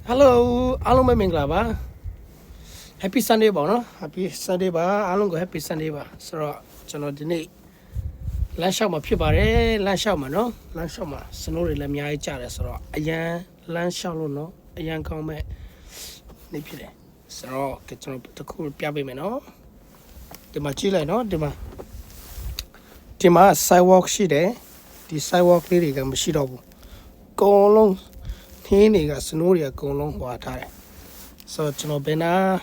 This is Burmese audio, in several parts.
Hello, along my minglava. Happy Sunday, Bono. Happy Sunday, ba. Along go happy Sunday, ba. So, Chano Dini. Lanshama Pubare, Lanshama, no? Lanshama, Sonori Lamia Charas, or a young Lanshalo, no? A young come Nipide. So, get on the cool Piabi, no? The Machila, no? The sidewalk sheet, eh? The sidewalk lady, and Mashido. Go along. He got Sonoria go long water. So, Chino Bena,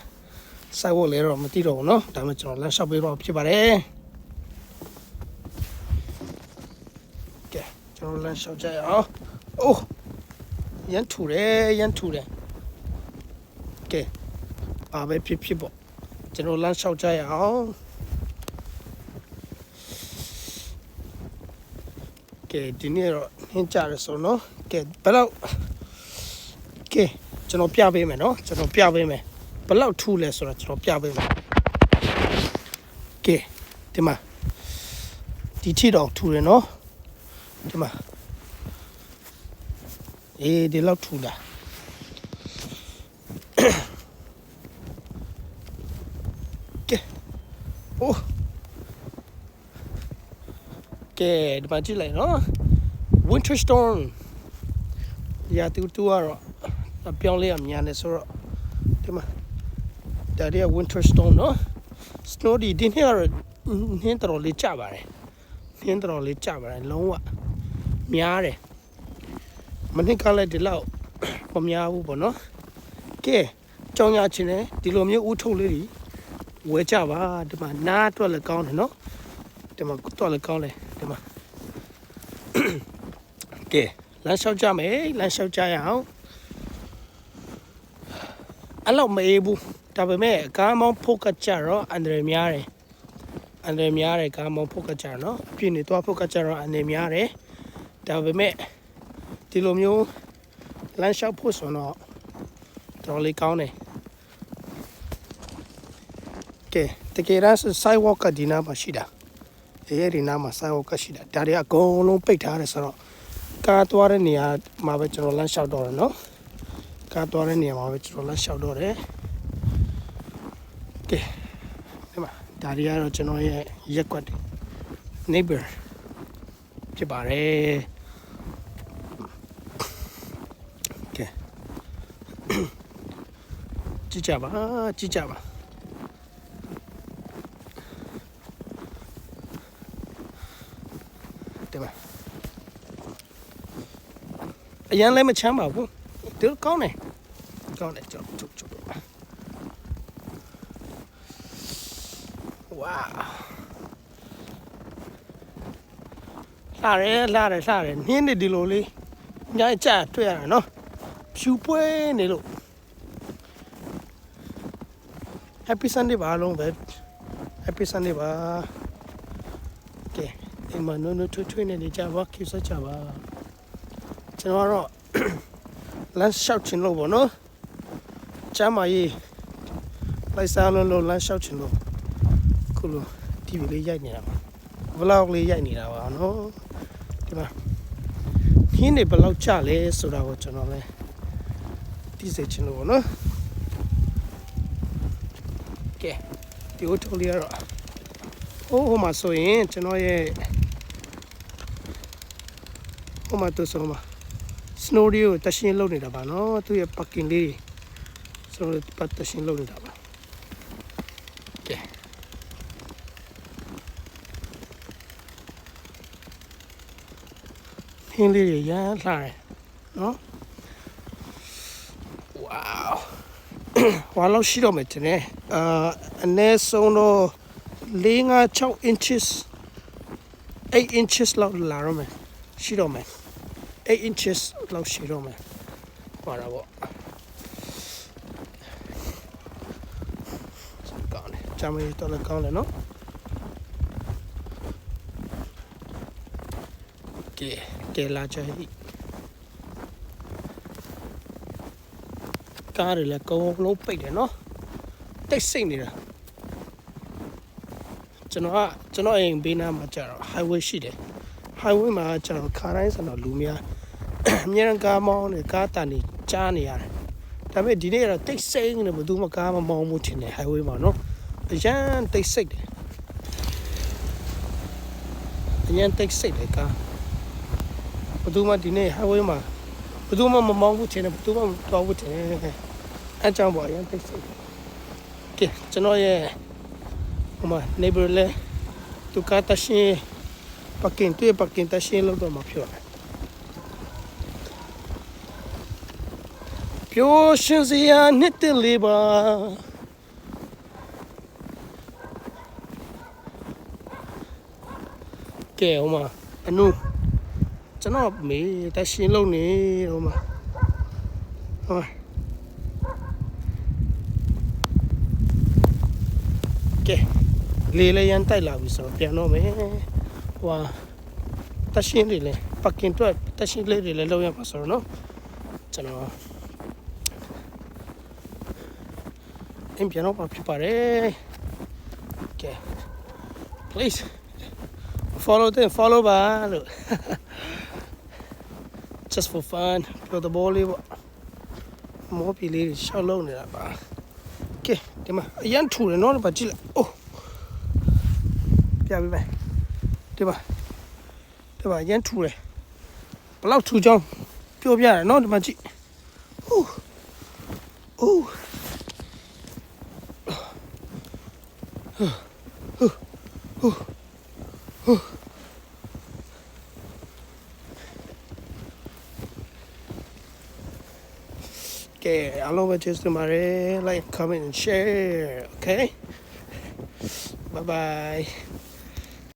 Sawo later on Matiro, no? Damage on Lash of Pibare. Okay, General Lash of Jay. Oh, Yanture. Okay, Abe people. General Lash of Jay. Okay, dinner in Charis or no? Okay, but okay, ကျွန်တော်ပြပေးမယ်နော်ကျွန်တော်ပြပေးမယ်ဘယ်လောက်ထူလဲဆိုတော့ကျွန်တော်ပြပေးမယ် Okay ဒီမှာဒီထိတော့ထူတယ်နော်ဒီမှာဒီလောက်ထူတာ Okay အိုး Okay ဒီမှာကြည့်လိုက်နော် Winter storm ရာသီဥတုကတော့ပြောင်းလဲရမြန်နေဆိုတော့ဒီမှာဒါတွေက winter storm နော် snow ဒီနေ့ကတော့နှင်းတော်လေးကျပါတယ်နှင်းတော်လေးကျပါတယ်လုံးဝများတယ်မနေ့ကလည်းဒီလောက်မများဘူးပေါ့နော်ကဲကြောင်ရချင်းတယ်ဒီလိုမျိုးဥထုတ်လေးတွေဝဲကြပါဒီမှာနားအတွက်လည်းကောင်းတယ်နော်ဒီမှာတော့လည်းကောင်းတယ်ဒီမှာကဲလမ်းလျှောက်ကြမယ်လမ်းလျှောက်ကြရအောင်အဲ့လောက်မအေးဘူးဒါပေမဲ့ကားမောင်းဖို့ကကြတော့အန်ဒရများတယ်ကားမောင်းဖို့ကကြနော်အပြည့်နေသွားဖို့ကကြတော့အန်ဒရများတယ်ဒါပေမဲ့ဒီလိုမျိုးလမ်းလျှောက်ဖို့ဆိုတော့တော်လေးကောင်းတယ်ကဲတကယ်တော့ sidewalk ကဒီနားမှာရှိတာဒီနားမှာ sidewalk ကရှိတာဒါတွေအကုန်လုံးပိတ်ထားတယ်ဆိုတော့ကားသွားတဲ့နေရာမှာပဲကျွန်တော်လမ်းလျှောက်တော့တယ်နော်ကားသွားတဲ့နေရာမှာပဲကျွန်တော်လမ်းလျှောက်တော့တယ်ကဲဒီမှာဒါတွေကတော့ကျွန်တော်ရဲ့ရက်ကွက်တွေ neighbor ဖြစ်ပါတယ်ကဲကြည့်ကြပါဒီမှာအရင်လည်းမချမ်းပါဘူးဒီကောင်းတယ်ကျွန်တော်ချုပ်ဝါလာတယ်နင်းနေဒီလိုလေးညကြတွေ့ရတာနော်ဖြူပွဲနေလို့ Happy Sunday ပါလုံးပဲ Happy Sunday ပါကဲဒီမှာနိုးထွေးနေကြပါခိစကြပါကျွန်တော်တော့လမ်းလျှောက်ချင်လို့ပေါ့နော်ကျမ်းမာရေးလိုက်စားလို့လမ်းလျှောက်ချင်လို့ခုလို TV လေးရိုက်နေတာပါ vlog လေးရိုက်နေတာပါနော်ဒီမှာခင်းနေဘယ်လောက်ကြလဲဆိုတာကိုကျွန်တော်လည်းသိစေချင်လို့ပေါ့နော်ကဲဒီဟိုထိုးလေးကတော့ဟိုမှာဆိုရင်ကျွန်တော်ရဲ့ဟိုမှာတော့ဆိုမှာsnow တွေကိုတရှင်းလုပ်နေတာပါနော်သူရဲ့ parking လေးဆိုတော့ပတ်တရှင်းလုပ်နေတာပါကဲဟင်းလေးတွေရမ်းလှတယ်နော်ဝေါဝါလောက်ရှိတော့မယ်တင်တယ်အနည်းဆုံးတော့6 inches 8 inches လောက်လာတော့မယ်ရှိတော့မယ်8 inches လောက်ရှိတော့မယ်ပါတော့ကောင်းတယ်ဂျာမနီတော့လည်းကောင်းတယ်နော်ကဲလာချင်ကားတွေလည်းကောင်းလုံးပိတ်တယ်နော်တိတ်ဆိတ်နေတာကျွန်တော်အိမ်ဘေးနားမှာကျတော့ highway ရှိတယ် highway မှာကျတော့ခါတိုင်းဆိုတော့လူများအများကားမောင်းနေကားတန်နေကြားနေရတယ် ဒါပေမဲ့ဒီနေ့ကတော့တိတ်ဆိတ်နေဘယ်သူမှကားမမောင်းမှုထင်တယ် highway မှာနော်အရန်တိတ်ဆိတ်တယ်အရန်တိတ်ဆိတ်တယ်ကားဘယ်သူမှဒီနေ့ highway မှာဘယ်သူမှမမောင်းဘူးထင်တယ်ဘယ်သူမှမတော်ဘူးထင်တယ်အဲကြောင့်ပေါ့အရန်တိတ်ဆိတ်ကဲကျွန်တော်ရဲ့ဟိုမှာ neighbor လဲသူကားတရှင်းပကင်တွေ့ပကင်တရှင်းလို့တော့မဖြစ်ဘူးပျော်ရွှင်စရာနှစ်တလေးပါကဲဟိုမှာအနုကျွန်တော်မေးတရှင်းလုံးနေဟိုမှာကဲလေလေရန်တိုက်လာပြီဆိုတော့ပြန်တော့မယ်ဟွာတရှင်းလေးလေပကင်တွေ့တရှင်းလေးတွေလည်းလောက်ရမှာဆိုတော့နော်ကျွန်တော်အင်ပြန်တော့ဖြစ်ပါတယ်ကဲ please follow ပါလို့ just for fun ပြောတဲ့ဘောလေးပေါ့မော်ပီလေးရှောက်လုံးနေတာပါကဲဒီမှာအရန်ထူတယ်နော်ဘာကြည့်လိုက်အိုးပြပြမယ်ဒီမှာအရန်ထူတယ်ဘလောက်ထူကြောင်းပြောပြရတယ်နော်ဒီမှာကြည့်အိုးOkay, all over just like, comment and share. Okay, bye bye.